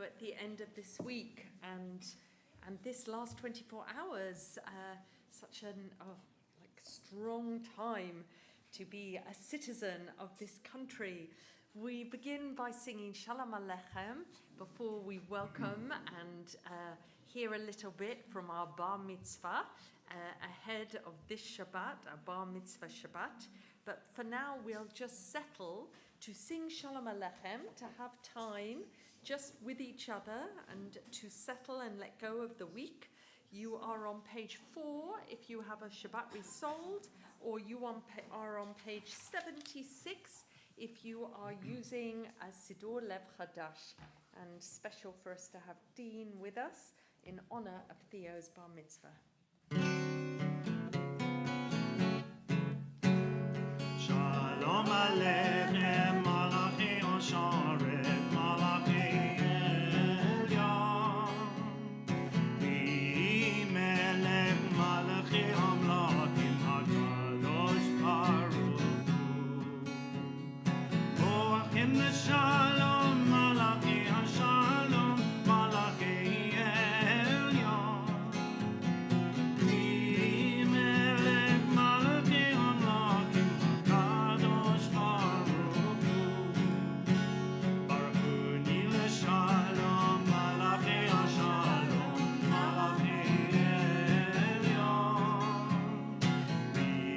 at the end of this week and this last 24 hours, such an strong time to be a citizen of this country. We begin by singing Shalom Aleichem before we welcome and hear a little bit from our Bar Mitzvah ahead of this Shabbat, our Bar Mitzvah Shabbat. But for now, we'll just settle to sing Shalom Aleichem, to have time just with each other and to settle and let go of the week. You are on page 4 if you have a Shabbat Resolved, or you are on page 76 if you are using a Siddur Lev Chadash. And special for us to have Dean with us in honor of Theo's Bar Mitzvah. Shalom Aleichem, Malachi Osharet, Malachi Elyon. V'melech Malachi Amlakim HaKadosh Baruch Hu. Boachim L'Shalom, Malachi HaShalom, Malachi Elyon. V'melech Malachi Amlakim HaKadosh Baruch Hu. Baruch Hu L'Shalom, Malachi HaShalom, Malachi Elyon.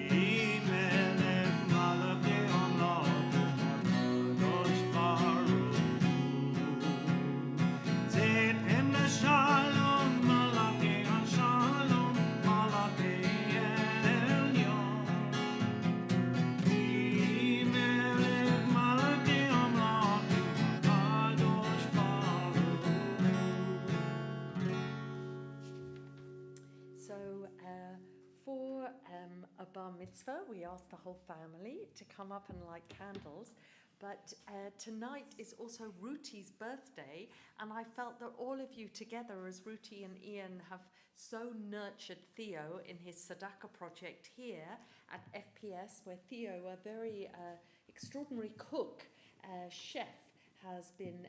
V'melech Malachi Amlakim HaKadosh Baruch Hu. Tzedhem L'Shalom, Malachi HaShalom, Malachi Elyon. V'melech Malachi Amlakim HaKadosh Baruch Hu. So for a bar mitzvah, we ask the whole family to come up and light candles. But tonight is also Ruti's birthday, and I felt that all of you together, as Ruti and Ian have so nurtured Theo in his Tzedakah project here at FPS, where Theo, a very extraordinary cook, chef, has been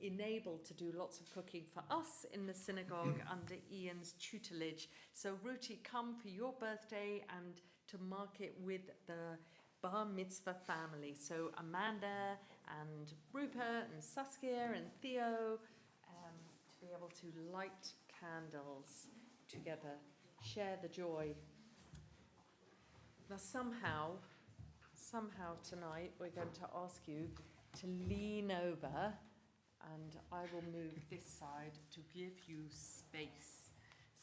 enabled to do lots of cooking for us in the synagogue under Ian's tutelage. So Ruti, come for your birthday and to mark it with the Bar Mitzvah family. So Amanda and Rupert and Saskia and Theo, to be able to light candles together, share the joy. Now somehow tonight we're going to ask you to lean over, and I will move this side to give you space.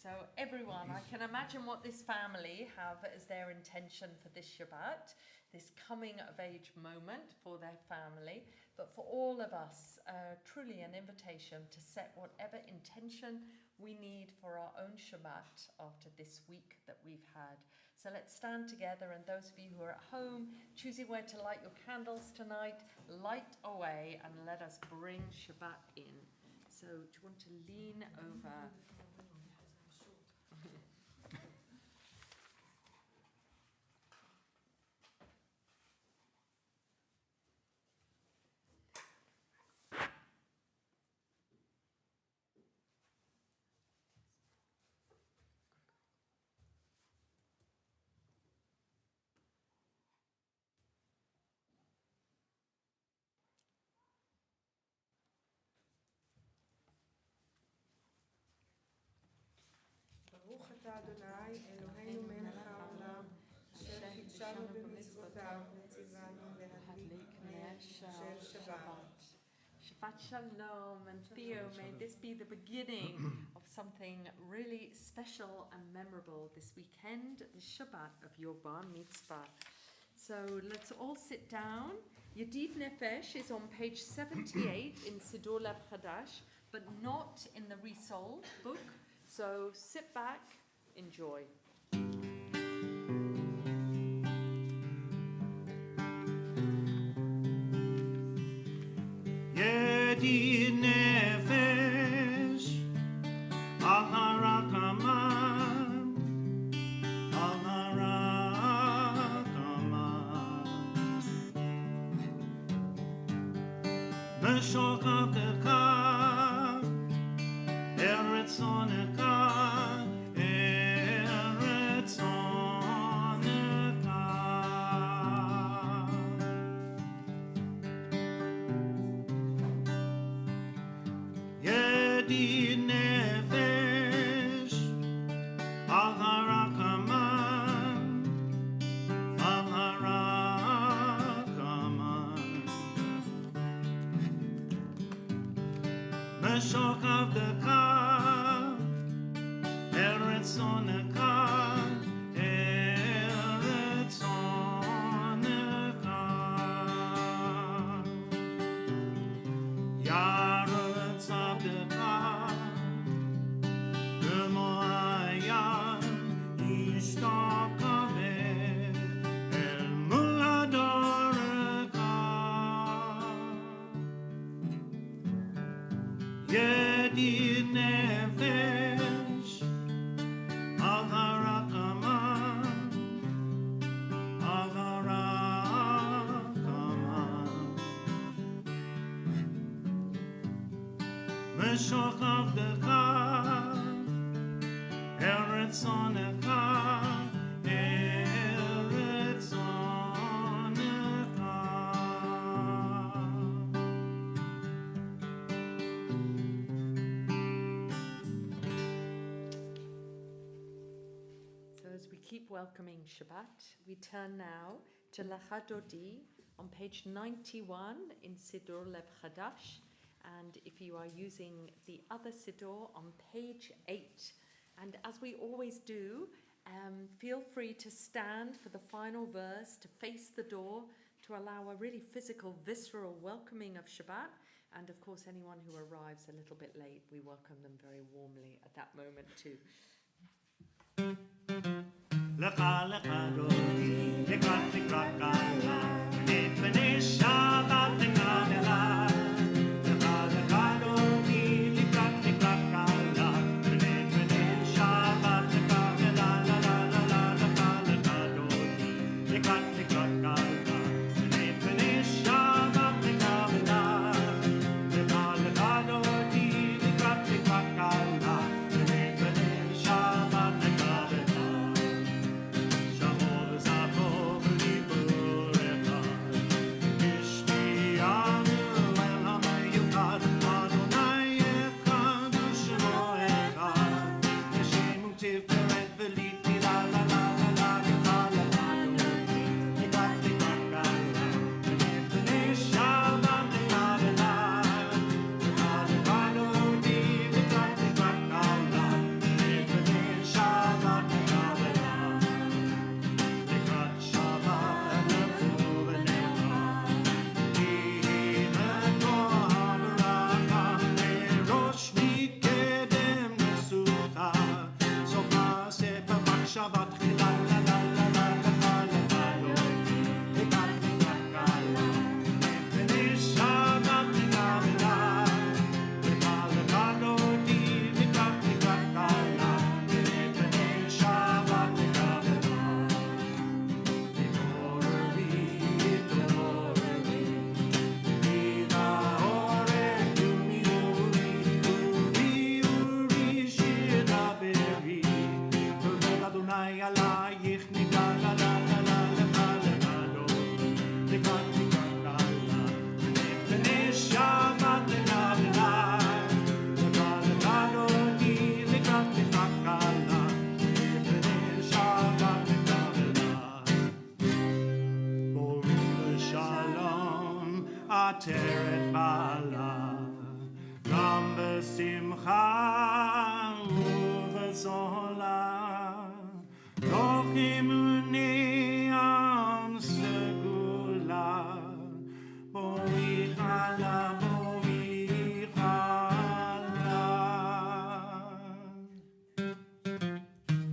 So everyone, I can imagine what this family have as their intention for this Shabbat, this coming of age moment for their family, but for all of us, truly an invitation to set whatever intention we need for our own Shabbat after this week that we've had. So let's stand together, and those of you who are at home, choosing where to light your candles tonight, light away and let us bring Shabbat in. So do you want to lean over? ברוך אתה אדוני אלוהינו מלך העולם אשר קידשנו במצוותיו וציוונו להדליק נר של שבת. Shabbat Shalom, and Theo, may this be the beginning of something really special and memorable this weekend, the Shabbat of your Bar Mitzvah. So let's all sit down. Yedid Nefesh is on page 78 in Siddur Lev Chadash, but not in the Resold book. So sit back, enjoy. Yedid Nefesh, Al Harakaman, Al Harakaman, B'shokavtecha Eretz Oneka, Eretz Oneka. Yedid nefesh al harakaman, al harakaman. Meshok avdeka, Eretz Oneka, Eretz Oneka. Yaretz avdeka, B'mo'ayan yishtakaveh el mul adoreka. Yedid nefesh al harakaman, al harakaman. Meshok avdeka, Eretz Oneka, Eretz Oneka. So as we keep welcoming Shabbat, we turn now to Lecha Dodi on page 91 in Siddur Lev Chadash. And if you are using the other Siddur on page 8, and as we always do, feel free to stand for the final verse, to face the door, to allow a really physical, visceral welcoming of Shabbat. And of course, anyone who arrives a little bit late, we welcome them very warmly at that moment too. Lecha lecha dodi, lekrat lekrat kala, v'nei b'nei Shabbat lekadela. Lecha lecha dodi, lekrat lekrat kala, v'nei b'nei Shabbat lekadela. La la la la lecha lecha dodi, lekrat lekrat kala, v'nei b'nei Shabbat lekadela. Lecha lecha dodi, lekrat lekrat kala, v'nei b'nei Shabbat lekadela. Shavol Zachor Liboreka, Ishti Anu El Hamayukad, Adonai Echad U'Shemo Echad, Hashem Tiferet V'Liti La La La La La Lecha Lecha Dodi, Lekrat Lekrat Kala, V'nei B'nei Shabbat Lekadela. Lecha Lecha Dodi, Lekrat Lekrat Kala, V'nei B'nei Shabbat Lekadela. Lekrat Shabbat leKuvanecha, Yihimeto haברaka, Erosh Mikedem Nesucha, Sof Maaseh B'Shabbat Tchila, La La La La Lecha Lecha Dodi, Lekrat Lekrat Kala, V'nei Shabbat Lekadela. Lecha Lecha Dodi, Lekrat Lekrat Kala, V'nei B'nei Shabbat Lekadela. Shalom, Ateret Bala, Gam B'Simcha U'V'Zola, Doch Imuni Am Segula, Boi Chala, Boi Chala.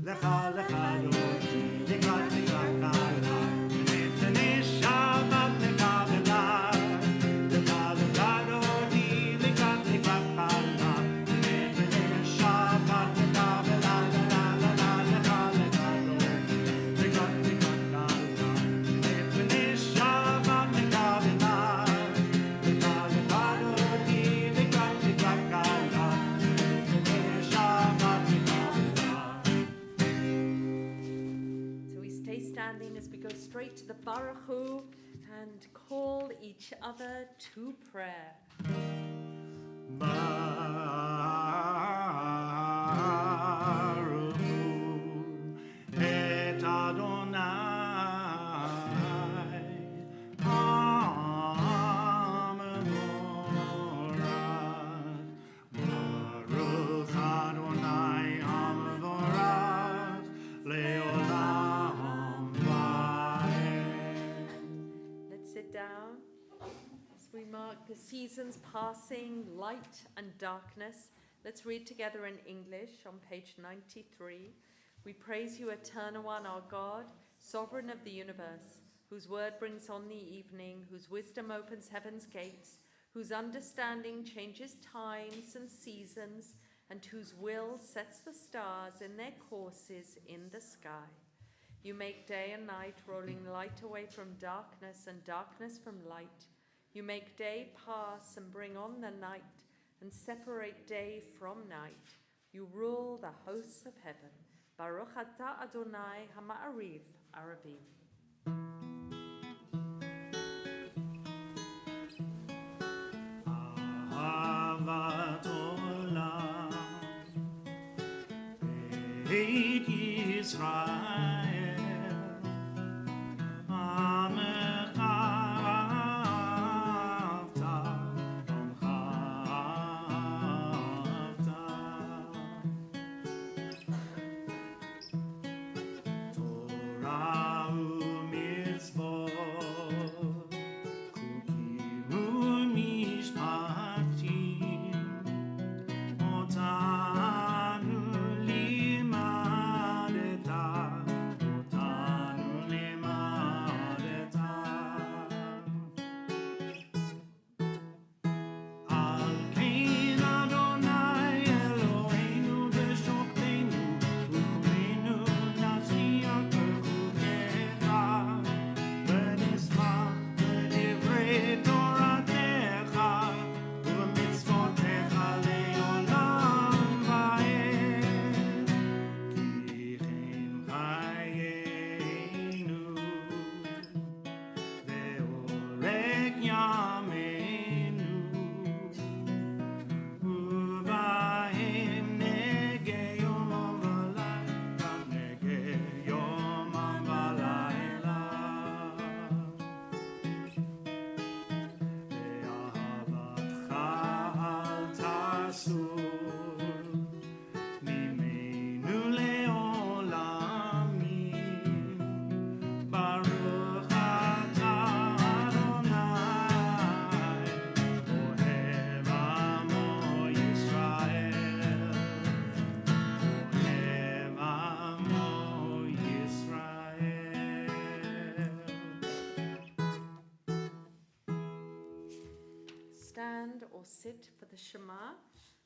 Lecha Lecha Dodi, Lekrat Lekrat Kala, V'nei B'nei Shabbat Lekadela. Lecha Lecha Dodi, straight to the Baruch Hu and call each other to prayer. Baruch et Adonai Am Vorach. Baruch Adonai Am Vorach Leolam Vaed. Let's sit down as we mark the seasons passing, light and darkness. Let's read together in English on page 93. We praise you, Eternal One, our God, Sovereign of the universe, whose word brings on the evening, whose wisdom opens heaven's gates, whose understanding changes times and seasons, and whose will sets the stars in their courses in the sky. You make day and night, rolling light away from darkness and darkness from light. You make day pass and bring on the night, and separate day from night. You rule the hosts of heaven. Baruch atah Adonai Hama'ariv Aravim. Ahavat Olam Beit Yisrael Amech Ahavta Torah u'mitzvot Chukim u'mishpatim Otanu limadeta Al kein Adonai Eloheinu b'shokteinu U'kumenu nashliach b'chukecha V'nismach b'divrei Toratecha U'mitzvotecha le'olam va'ed Ki chen chayenu Ve'orek yameinu Uvahem nege yomam v'layla Nege yomam v'layla Ve'ahavatcha al tasur Mimenu le'olamim Baruch atah Adonai Ohev amo Yisrael Ohev amo Yisrael. Stand or sit for the Shema,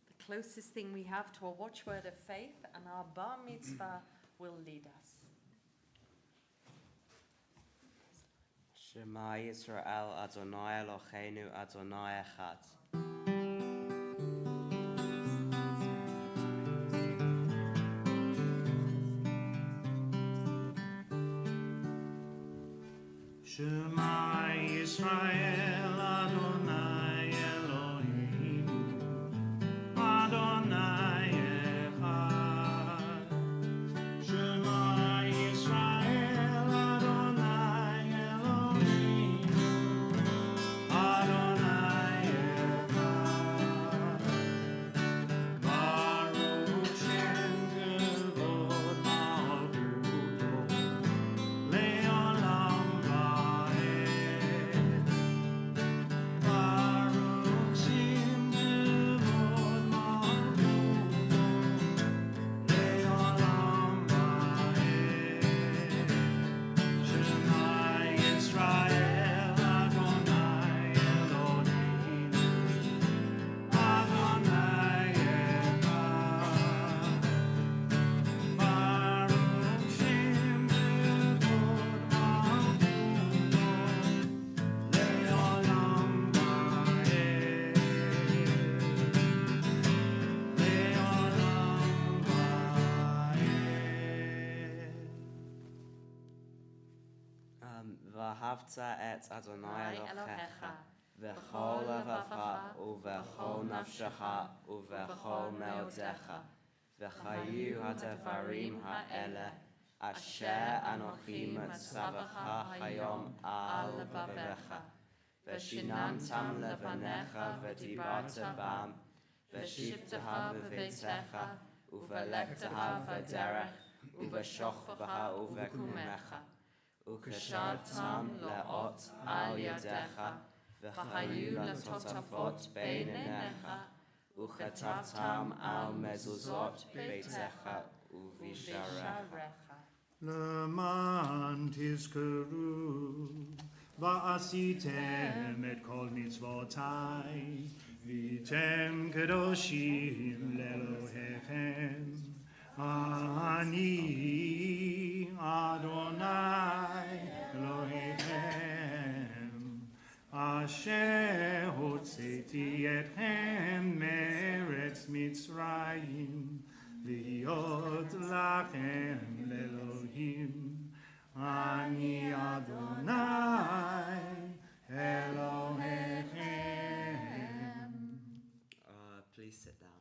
the closest thing we have to a watchword of faith, and our bar mitzvah will lead us. Shema Yisrael Adonai Eloheinu Adonai Echad. Shema Yisrael Adonai Eloheinu Adonai Echad. Shema Yisrael Adonai Eloheinu Adonai Echad. Baruch Shem Kevod Malchuto Le'olam Vaed. Baruch ואהבת את אדוני אלוהיך בכל לבבך ובכל נפשך ובכל מאודך, וחיו הדברים האלה אשר אנוכי מצווך היום על לבבך, ושיננתם לבניך ודיברת בם, ושבתך בביתך ובלכתך בדרך ובשוכבך ובקומך, וקשרתם לאות על ידיך, וחיו לטוטפות בין עיניך, וכתבתם על מזוזות ביתך ובשעריך. למען תזכרו ועשיתם את כל מצוותיי, והייתם קדושים לאלוהיכם. אני אדוני אלוהיכם, אשר הוצאתי אתכם מארץ מצרים, להיות לכם לאלוהים. אני אדוני אלוהיכם. Please sit down.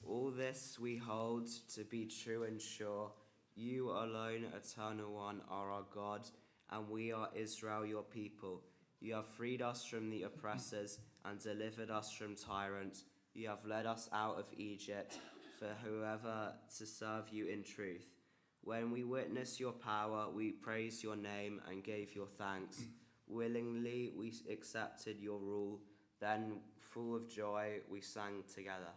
All this we hold to be true and sure. You alone, Eternal One, are our God, and we are Israel, your people. You have freed us from the oppressors and delivered us from tyrants. You have led us out of Egypt, for whoever to serve you in truth. When we witnessed your power, we praised your name and gave your thanks. Willingly we accepted your rule. Then, full of joy, we sang together.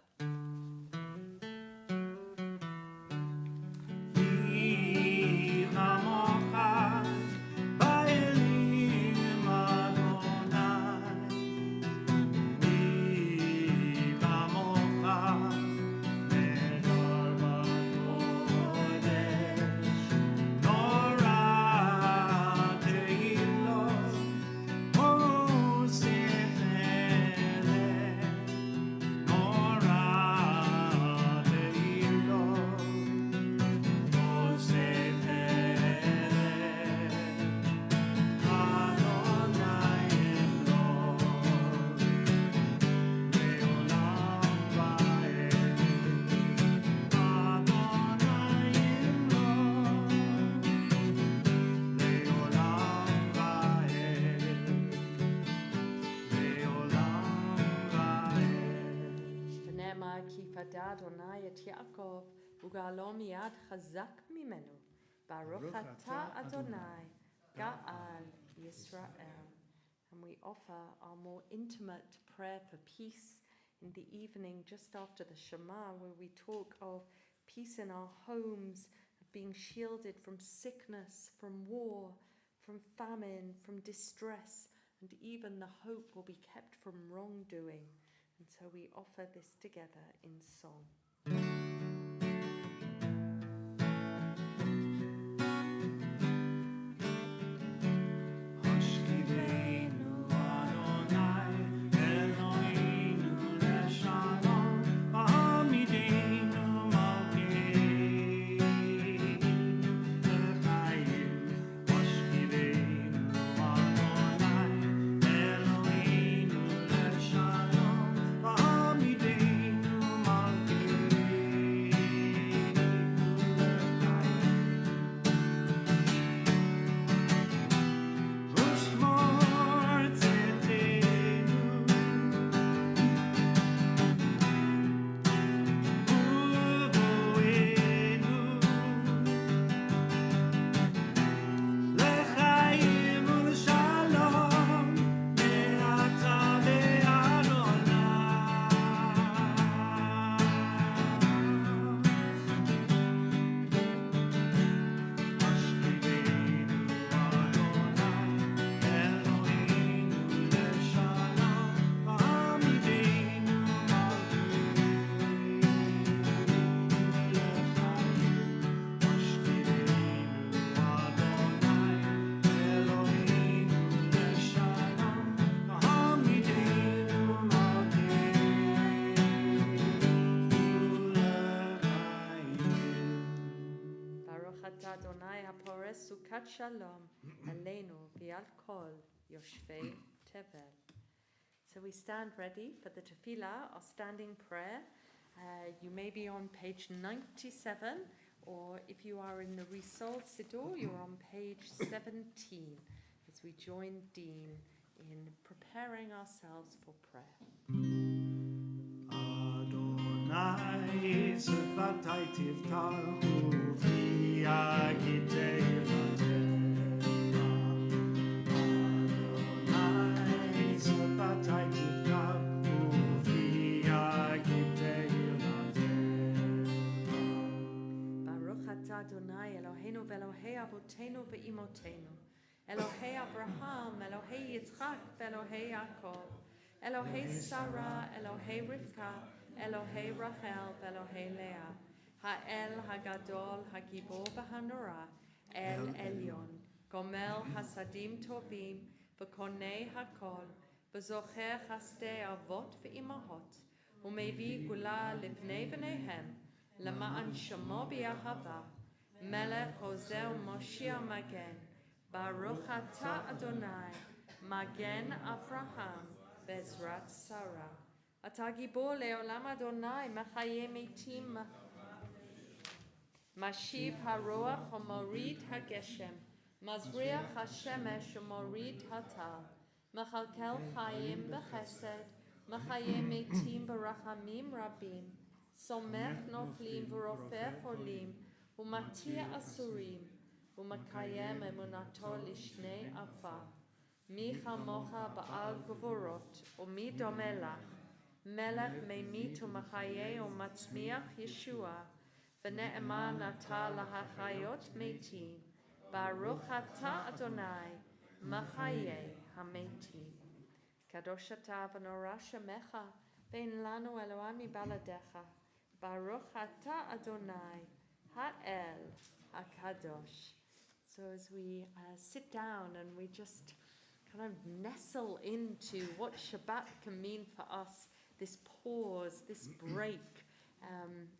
אדוני את יעקב, וגאלו מיד חזק ממנו. ברוך אתה אדוני, גאל Yisrael. And we offer our more intimate prayer for peace in the evening just after the Shema, where we talk of peace in our homes, of being shielded from sickness, from war, from famine, from distress, and even the hope will be kept from wrongdoing. And so we offer this together in song. Amen. Baruch atah Adonai hapores sukat shalom aleinu v'al kol yoshvei tevel. So we stand ready for the tefillah, our standing prayer. You may be on page 97, or if you are in the Resolved Siddur, you're on page 17, as we join Dean in preparing ourselves for prayer. Adonai sefatai tivtachu v'yagidei Adonai sefatai tivtachu v'yagidei Baruch atah Adonai Eloheinu v'Elohei avotenu v'imotenu, Elohei Abraham, Elohei Yitzchak, v'Elohei Yaakov, Elohei Sarah, Elohei Rivka, Elohei Rachel, v'Elohei Leah, Ha'el Hagadol, Hagibor v'Hanora, El Elyon, Gomel Hasadim Tovim, v'Konei Hakol, v'Zocher Chasdei Avot v'Imahot, u'Mevi Gula Livnei V'neihem, Lama'an Shemo B'Yahava, Melech Hozer Moshiach Magen, Baruch atah Adonai, Magen Avraham, Bezrat Sarah. Atah Gibor Leolam Adonai, Mechaye Metim, Mashiv HaRoach HaMorid HaGeshem, Mazriach HaShemesh HaMorid HaTal, Mechalkel Chayim B'Chesed, Mechaye Metim B'Rachamim Rabim, Somech Noflim V'Rofer Cholim, Umatir Asurim, Umakayem emunato lishnei afar. Mi chamocha ba'al gvorot, umi domelach. Melech meimit umachaye umatzmiach Yeshua. V'ne'eman ata lahachayot meiti. Baruch ata Adonai, machaye hameti. Kadosh ata v'nora shemecha, ve'in lanu Elohami baladecha. Baruch ata Adonai, ha'el hakadosh. So as we sit down and we just kind of nestle into what Shabbat can mean for us, this pause, this break,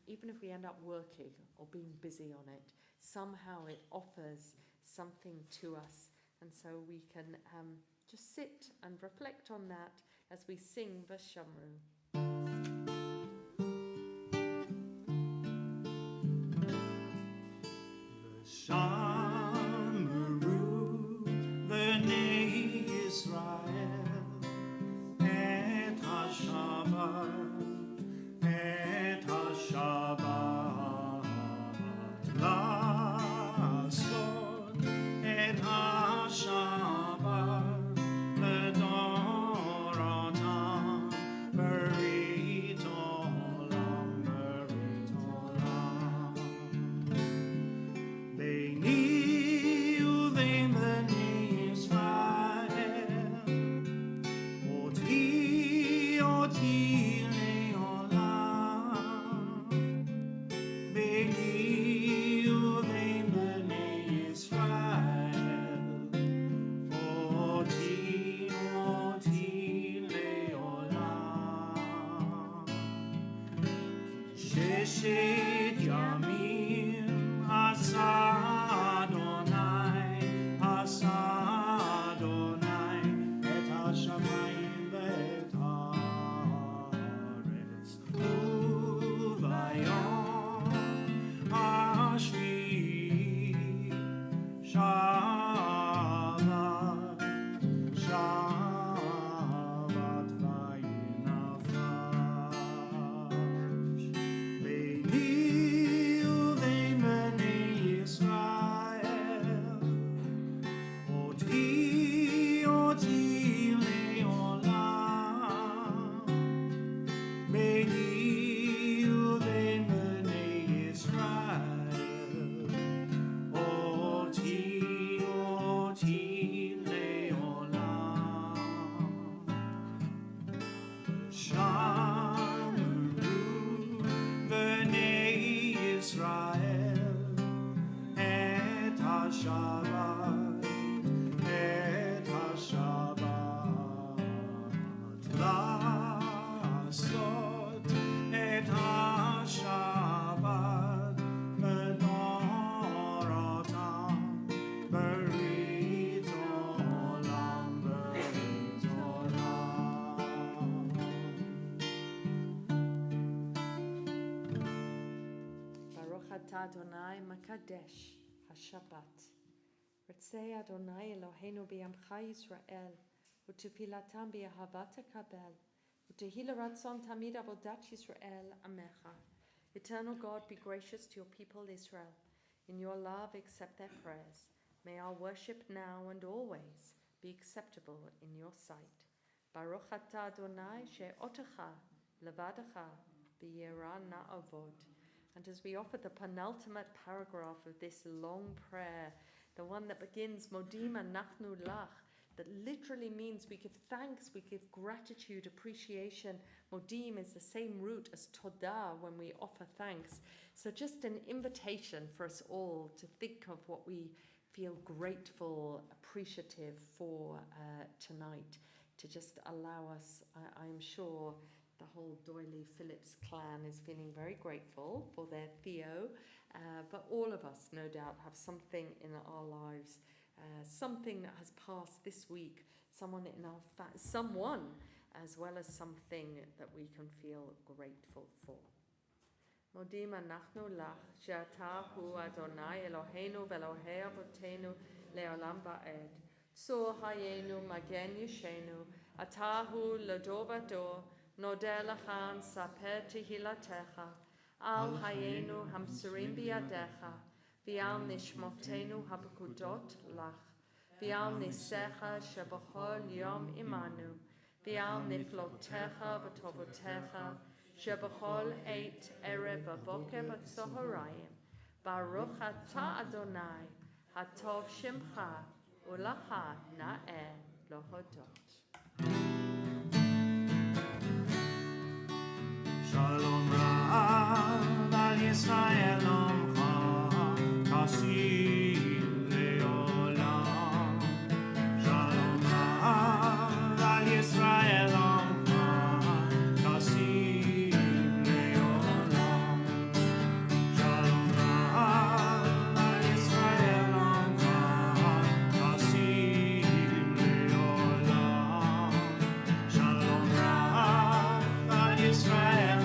even if we end up working or being busy on it, somehow it offers something to us. And so we can just sit and reflect on that as we sing V'Shamru. Shamru v'nei Yisrael et ha-Shabbat la'asot et ha-Shabbat l'dorotam berit olam Beini uvein bnei Yisrael, oti leolam. Beini uvein bnei Yisrael, oti leolam. Sheshet yamim asa Adonai, et hashamayim ve'et haaretz, uvayom hashvi'i Shabbat vayinafash. Beini uvein bnei Yisrael, oti leolam. Beini uvein bnei Yisrael, oti leolam. Shamru v'nei Yisrael et ha-Shabbat la'asot et ha-Shabbat l'dorotam Adonai Makadesh HaShabbat. Ritzei Adonai Eloheinu b'yamcha Yisrael, u'tefilatam b'ahavat kabel, u'tehila ratzon tamid avodat Yisrael amecha. Eternal God, be gracious to your people Israel. In your love, accept their prayers. May our worship now and always be acceptable in your sight. Baruch atah Adonai she'otecha levadacha b'yera na'avod. And as we offer the penultimate paragraph of this long prayer, the one that begins Modim anachnu lach, that literally means we give thanks, we give gratitude, appreciation. Modim is the same root as todah when we offer thanks. So just an invitation for us all to think of what we feel grateful, appreciative for tonight, to just allow us, I'm sure the whole Doily Phillips clan is feeling very grateful for their Theo, but all of us, no doubt, have something in our lives, something that has passed this week, someone in our someone, as well as something that we can feel grateful for. Modim anachnu lach, she'ata hu Adonai Eloheinu ve'Elohei avotenu le'olam ba'ed. Tzur hayenu magen yishenu, ata hu l'dor v'dor, nodeh lachan saper tehilatecha, al hayenu hamsurim biyadecha, v'al nishmotenu habakudot lach, v'al nisecha shebachol yom imanu, v'al niflotecha v'tovotecha, shebachol eit erev v'voker v'tzohorayim, baruch atah Adonai, hatov shemcha, ulacha na'eh lohodot. Shalom Rav al Yisrael Omcha Kasim Leolam. Shalom Rav al Yisrael Omcha Kasim Leolam. Shalom Rav al Yisrael Omcha Kasim Leolam. Shalom Rav al Yisrael.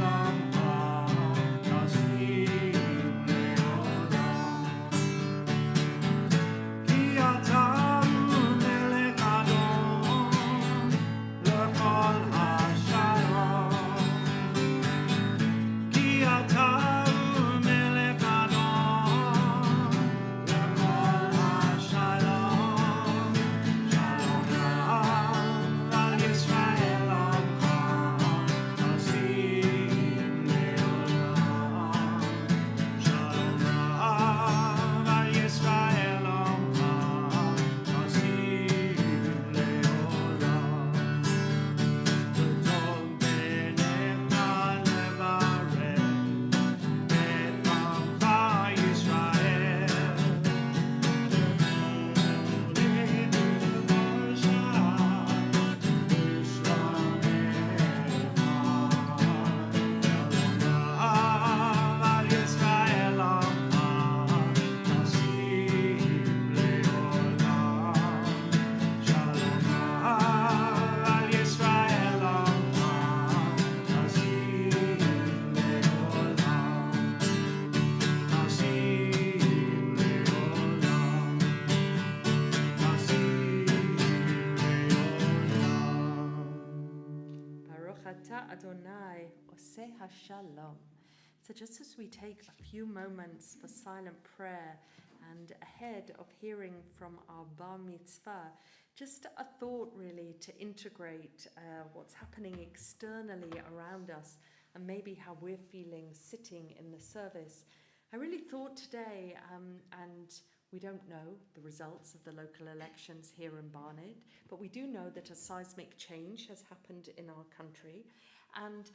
Adonai Oseh HaShalom. So just as we take a few moments for silent prayer and ahead of hearing from our bar mitzvah, just a thought really to integrate what's happening externally around us and maybe how we're feeling sitting in the service. I really thought today, and we don't know the results of the local elections here in Barnet, but we do know that a seismic change has happened in our country. And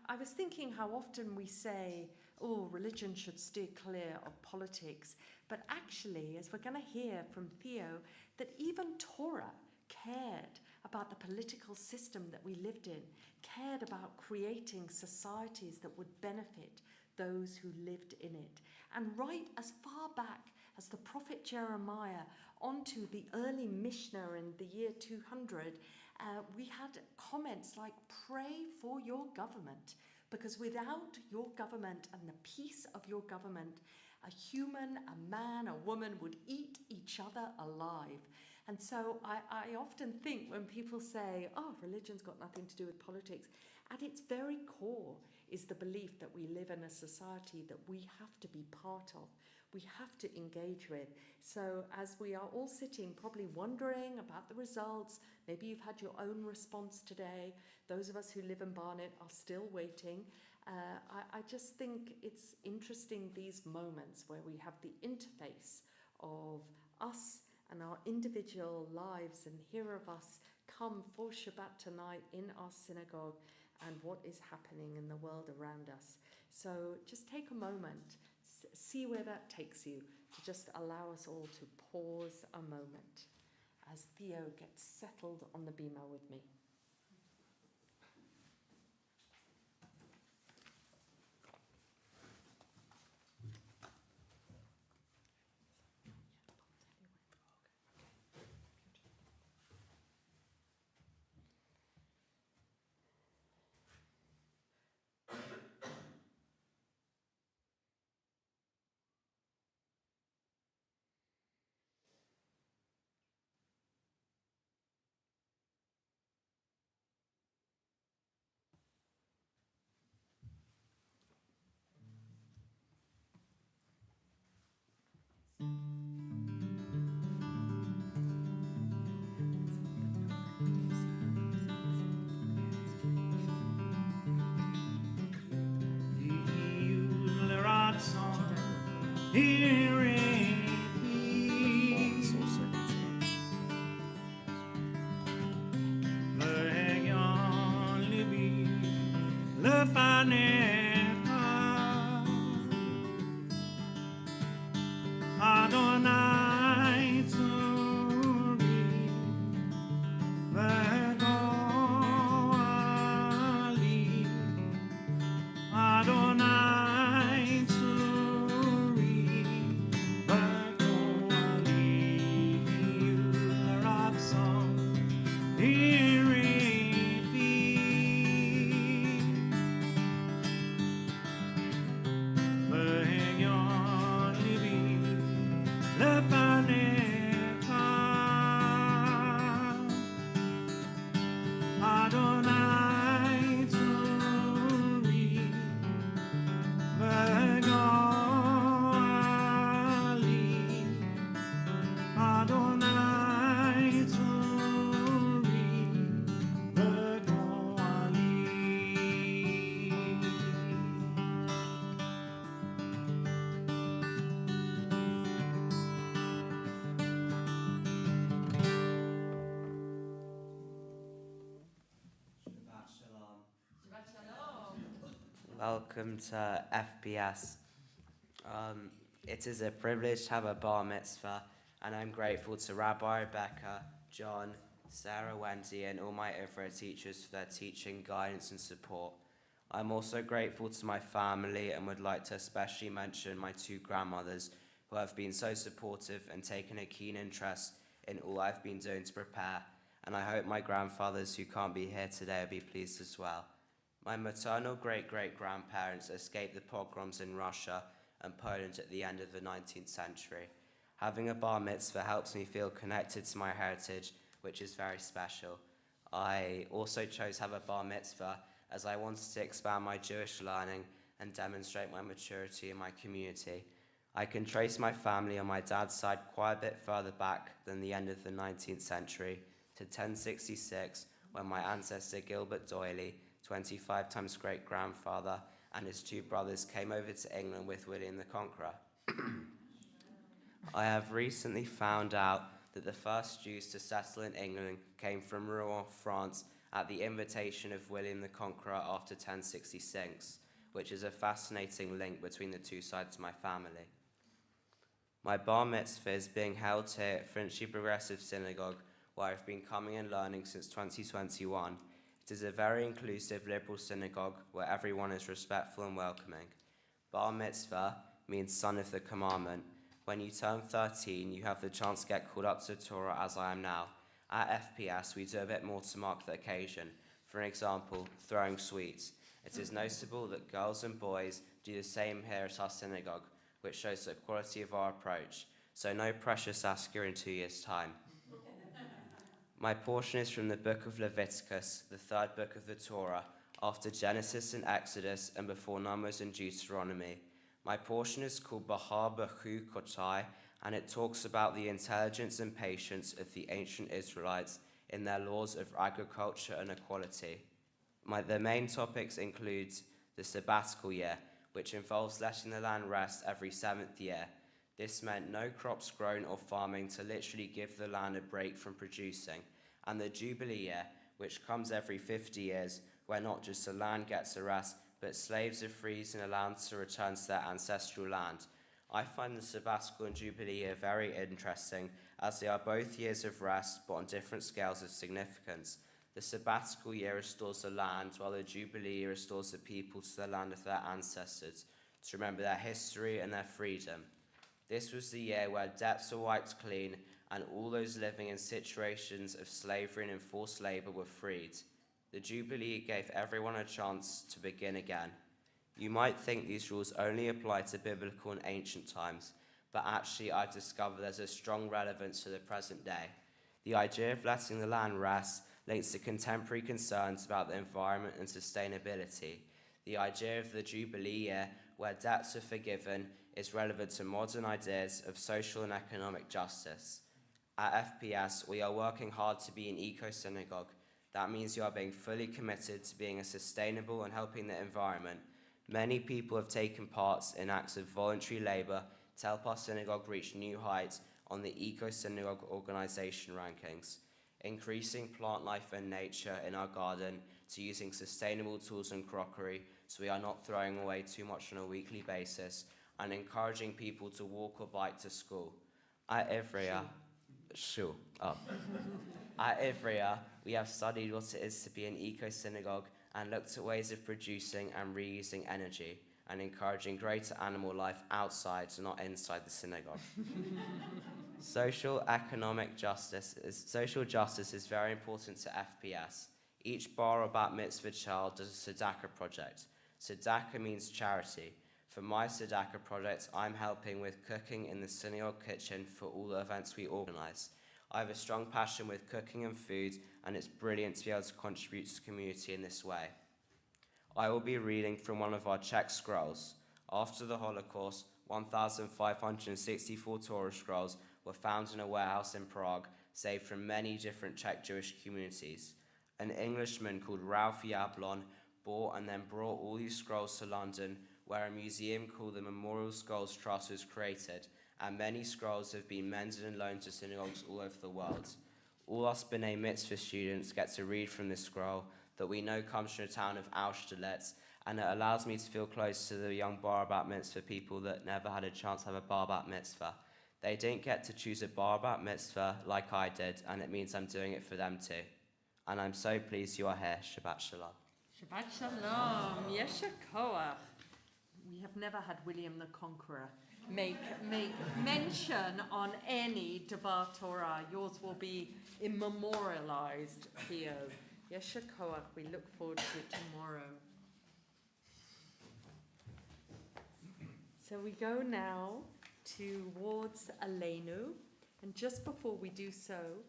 I was thinking how often we say, oh, religion should steer clear of politics. But actually, as we're going to hear from Theo, that even Torah cared about the political system that we lived in, cared about creating societies that would benefit those who lived in it. And right as far back as the prophet Jeremiah onto the early Mishnah in the year 200, we had comments like, pray for your government, because without your government and the peace of your government, a human, a man, a woman would eat each other alive. And so I often think when people say, oh, religion's got nothing to do with politics, at its very core is the belief that we live in a society that we have to be part of, we have to engage with. So as we are all sitting probably wondering about the results, maybe you've had your own response today, those of us who live in Barnet are still waiting. I just think it's interesting, these moments where we have the interface of us and our individual lives, and hear of us come for Shabbat tonight in our synagogue and what is happening in the world around us. So just take a moment, see where that takes you, to just allow us all to pause a moment as Theo gets settled on the bima with me. Adonai Tzuri, Vegoali, Adonai Tzuri, Vegoali, Ratzon, Irifi, Vegon Libi, Lefaneka, Adonai Tzuri, Vegoali, Adonai Tzuri, Vegoali. Shabbat Shalom. Shabbat Shalom. Welcome to FPS. It is a privilege to have a bar mitzvah, and I'm grateful to Rabbi Rebecca, John, Sarah, Wendy, and all my Ivra teachers for their teaching, guidance, and support. I'm also grateful to my family and would like to especially mention my two grandmothers who have been so supportive and taken a keen interest in all I've been doing to prepare, and I hope my grandfathers who can't be here today will be pleased as well. My maternal great-great-grandparents escaped the pogroms in Russia and Poland at the end of the 19th century. Having a bar mitzvah helps me feel connected to my heritage, which is very special. I also chose to have a bar mitzvah as I wanted to expand my Jewish learning and demonstrate my maturity in my community. I can trace my family on my dad's side quite a bit further back than the end of the 19th century, to 1066, when my ancestor Gilbert Doyley, 25 times great-grandfather, and his two brothers came over to England with William the Conqueror. I have recently found out that the first Jews to settle in England came from Rouen, France, at the invitation of William the Conqueror after 1066, which is a fascinating link between the two sides of my family. My bar mitzvah is being held here at Finchley Progressive Synagogue, where I've been coming and learning since 2021. It is a very inclusive liberal synagogue where everyone is respectful and welcoming. Bar mitzvah means son of the commandment. When you turn 13, you have the chance to get called up to Torah as I am now. At FPS, we do a bit more to mark the occasion. For example, throwing sweets. It is noticeable that girls and boys do the same here at our synagogue. which shows the quality of our approach. So no pressure, Saskia, in 2 years' time. My portion is from the book of Leviticus, the third book of the Torah, after Genesis and Exodus and before Numbers and Deuteronomy. My portion is called Bahar Bahu Kotai, and it talks about the intelligence and patience of the ancient Israelites in their laws of agriculture and equality. The main topics include the sabbatical year, which involves letting the land rest every 7th year. This meant no crops grown or farming to literally give the land a break from producing. And the Jubilee year, which comes every 50 years, where not just the land gets a rest, but slaves are freed and allowed to return to their ancestral land. I find the sabbatical and Jubilee year very interesting, as they are both years of rest, but on different scales of significance. The sabbatical year restores the land, while the Jubilee year restores the people to the land of their ancestors, to remember their history and their freedom. This was the year where debts were wiped clean and all those living in situations of slavery and enforced labor were freed. The Jubilee gave everyone a chance to begin again. You might think these rules only apply to biblical and ancient times, but actually I've discovered there's a strong relevance to the present day. The idea of letting the land rest links to contemporary concerns about the environment and sustainability. The idea of the Jubilee year, where debts are forgiven, is relevant to modern ideas of social and economic justice. At FPS, we are working hard to be an eco-synagogue. That means you are being fully committed to being a sustainable and helping the environment. Many people have taken part in acts of voluntary labor to help our synagogue reach new heights on the eco-synagogue organization rankings. Increasing plant life and nature in our garden to using sustainable tools and crockery so we are not throwing away too much on a weekly basis, and encouraging people to walk or bike to school. At Ivrea, we have studied what it is to be an eco-synagogue and looked at ways of producing and reusing energy and encouraging greater animal life outside, not inside the synagogue. Social justice is very important to FPS. Each bar or bat mitzvah child does a tzedakah project. Tzedakah means charity. For my tzedakah project, I'm helping with cooking in the synagogue kitchen for all the events we organize. I have a strong passion with cooking and food, and it's brilliant to be able to contribute to the community in this way. I will be reading from one of our Czech scrolls. After the Holocaust, 1,564 Torah scrolls were found in a warehouse in Prague, saved from many different Czech Jewish communities. An Englishman called Ralph Yablon bought and then brought all these scrolls to London, where a museum called the Memorial Scrolls Trust was created, and many scrolls have been mended and loaned to synagogues all over the world. All us B'nai Mitzvah students get to read from this scroll that we know comes from the town of Austerlitz, and it allows me to feel close to the young bar bat mitzvah people that never had a chance to have a bar bat mitzvah. They didn't get to choose a bar bat mitzvah like I did, and it means I'm doing it for them too. And I'm so pleased you are here. Shabbat Shalom. Shabbat Shalom. Yesha Koach. We have never had William the Conqueror make mention on any Devar Torah. Yours will be immemorialized, Theo. Yesha Koach. We look forward to it tomorrow. So we go now towards Aleinu, and just before we do so,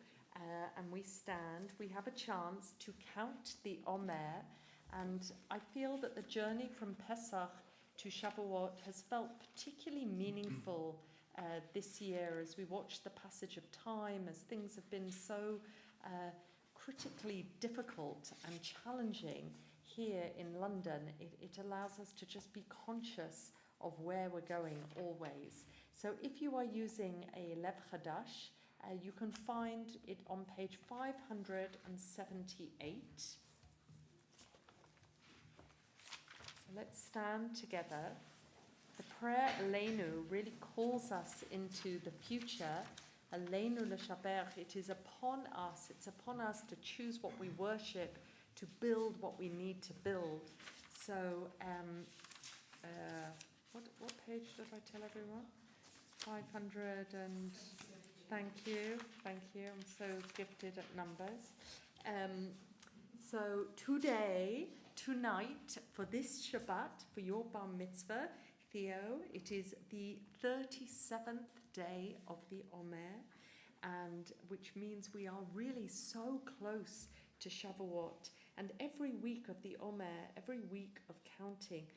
and we stand, we have a chance to count the Omer, and I feel that the journey from Pesach to Shavuot has felt particularly meaningful this year as we watch the passage of time, as things have been so critically difficult and challenging here in London. It allows us to just be conscious of where we're going always. So if you are using a Lev Chadash, you can find it on page 578. So let's stand together. The prayer Aleinu really calls us into the future. Aleinu l'shaber, it is upon us. It's upon us to choose what we worship, to build what we need to build. So, what page did I tell everyone? 500 and thank you. I'm so gifted at numbers. So tonight, for this Shabbat, for your bar mitzvah, if Theo. It is the 37th day of the Omer, and which means we are really so close to Shavuot. And every week of the Omer, every week of counting,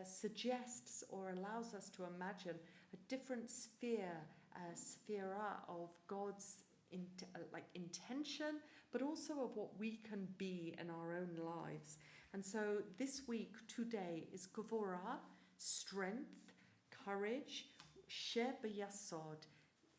suggests or allows us to imagine a different sphera of God's intention, but also of what we can be in our own lives. And so this week, today, is Gevurah, strength, courage, Sheh b'yasod,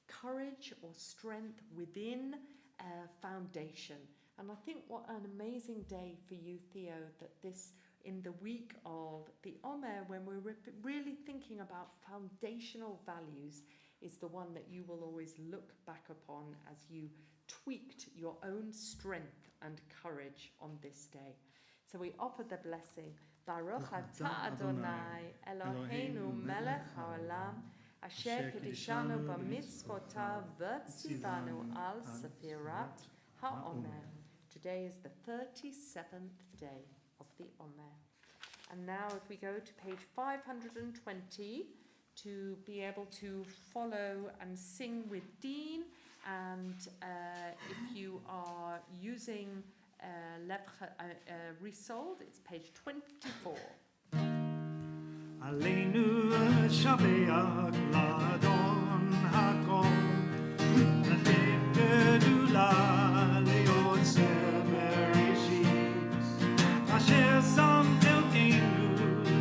courage or strength within a foundation. And I think what an amazing day for you, Theo, that this, in the week of the Omer, when we're really thinking about foundational values, is the one that you will always look back upon as you tweaked your own strength and courage on this day. So we offer the blessing. Baruch atah Adonai Eloheinu melech haolam asher kiddushanu b'mitzvotav v'tzivanu al sefirat ha'omer. Today is the 37th day of the Omer. And now if we go to page 520 to be able to follow and sing with Dean, and if you are using Resold, it's page 24. Aleinu shaveach ladon hakol, natim gedula leotzeh bereshit, asher samtel inu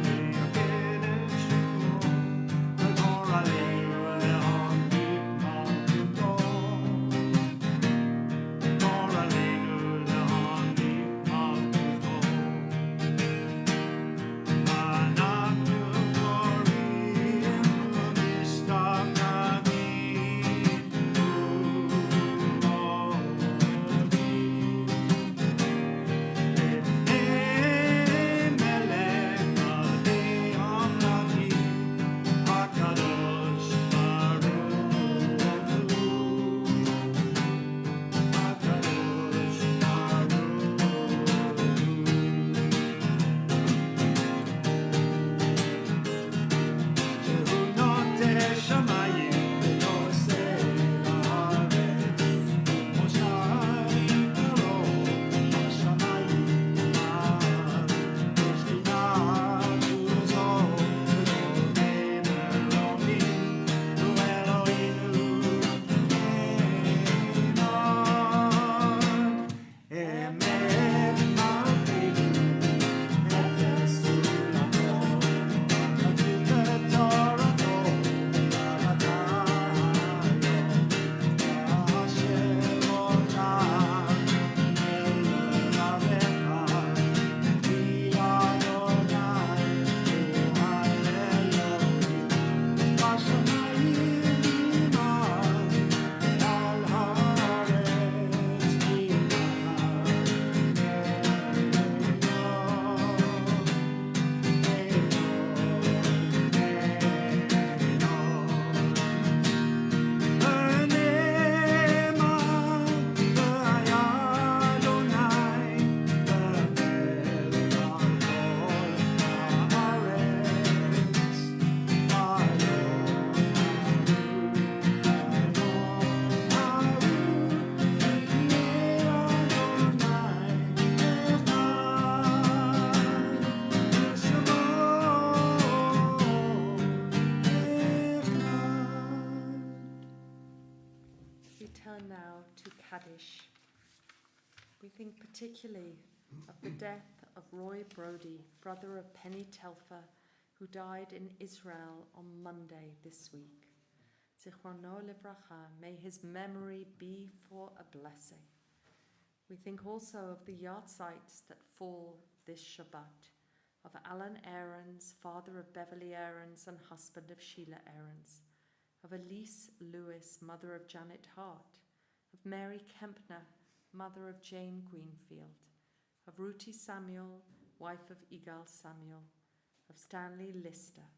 leyaken et shemo, v'gor aleinu lehamdik malkuto, v'gor aleinu lehamdik malkuto. Anaknu korim mishtagavim Lifnei melech alei amlakim hakadosh baruch hu hakadosh baruch hu. שהוא נוטה שמיים ונושא בארץ, כמו שערים קרוב בשמיים מעל, ושכינה תעוזו וגורמים אלוהים, הוא אלוהינו אחד. אמת מלכנו, נכס סולמו, נתחיל בתורתו, והרתיו, אשר אותם מלבביך, כי אדוני הוא האלוהים, בשמיים ממעל, ועל הארץ We turn now to Kaddish. We think particularly of the death of Roy Brody, brother of Penny Telfer, who died in Israel on Monday this week. Zichrono livracha, may his memory be for a blessing. We think also of the yahrzeits that fall this Shabbat, of Alan Aarons, father of Beverly Aarons and husband of Sheila Aarons, of Elise Lewis, mother of Janet Hart, of Mary Kempner, mother of Jane Greenfield, of Ruthie Samuel, wife of Igal Samuel, of Stanley Lister,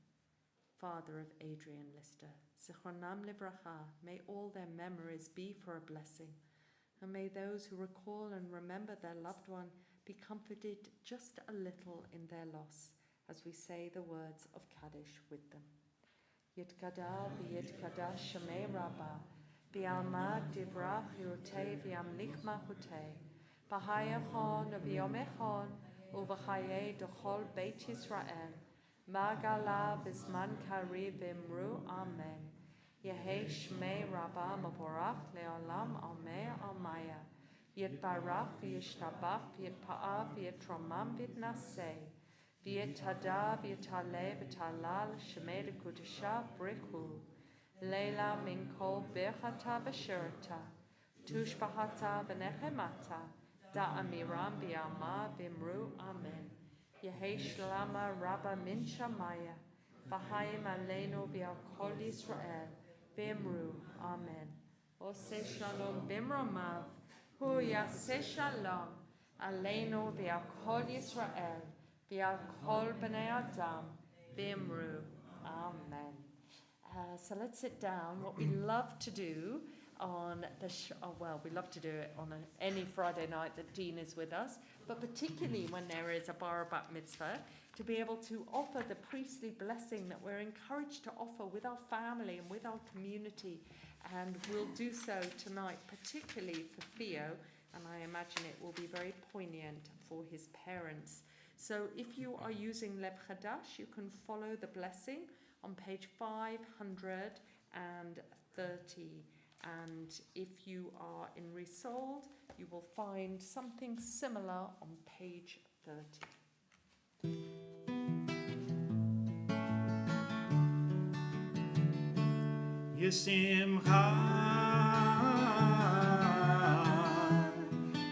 father of Adrian Lister. Zichronam livracha, may all their memories be for a blessing, and may those who recall and remember their loved one be comforted just a little in their loss, as we say the words of Kaddish with them. Yitkada v'yitkada shemei Rabbah, v'yalmad divrach yirutei v'yamlich machutei, b'hayachon v'yomechon uv'chayei d'chol Beit Yisrael, magala v'zman kari v'imru amen. Yehei shmei Rabbah mavorach le'olam ameh amaya. Yitbarach v'yishtabach v'yitpa'ah v'yitromam v'yitnaseh. V'yitada v'yitale v'talal shemei dekudisha brichu. Leila min kol birchata v'shirata. Tushbahata v'nechemata. Da'amiram v'yama v'imru amen. Yehei shlama rabba min shamaya. V'hayim aleinu v'al kol Yisrael. V'imru amen. Ose shalom b'imromav. Hu yaseh shalom. Aleinu v'al kol Yisrael. V'al kol b'nei Adam. V'imru amen. So let's sit down. What we love to do on we love to do it on any Friday night that Dean is with us, but particularly when there is a bar bat mitzvah, to be able to offer the priestly blessing that we're encouraged to offer with our family and with our community. And we'll do so tonight, particularly for Theo, and I imagine it will be very poignant for his parents. So if you are using Lev Chadash, you can follow the blessing on page 530. And if you are in Resold, you will find something similar on page 30. Yesimcha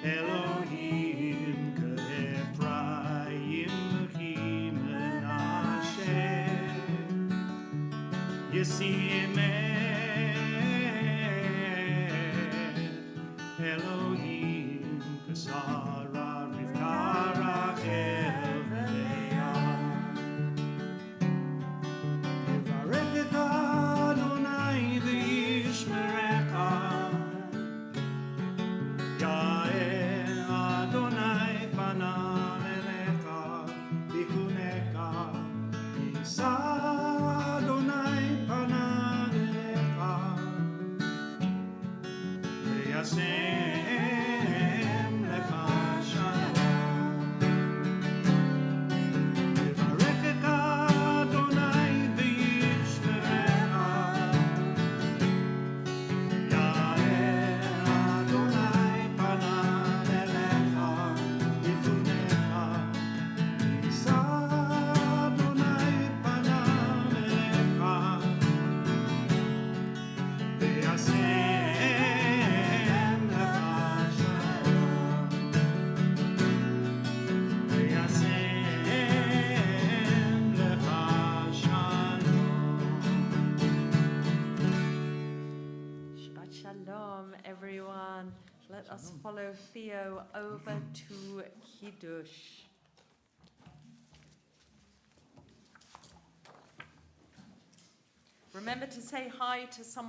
Elohim K'Ephraim Ki Menashe Yesimech Elohim K'Sara Rivka Rachel V'Leah Yivarechecha Adonai v'yishmerecha Ya'eh Adonai panav elecha v'chunecha Yisa Adonai panav elecha v'yasem lecha shalom Yivarechecha Adonai v'yishmerecha Ya'eh Adonai panav elecha v'chunecha Yisa Adonai panav elecha v'yasem lecha shalom v'yasem lecha shalom. Shabbat Shalom, everyone. Let us follow Theo over to Kiddush. Remember to say hi to someone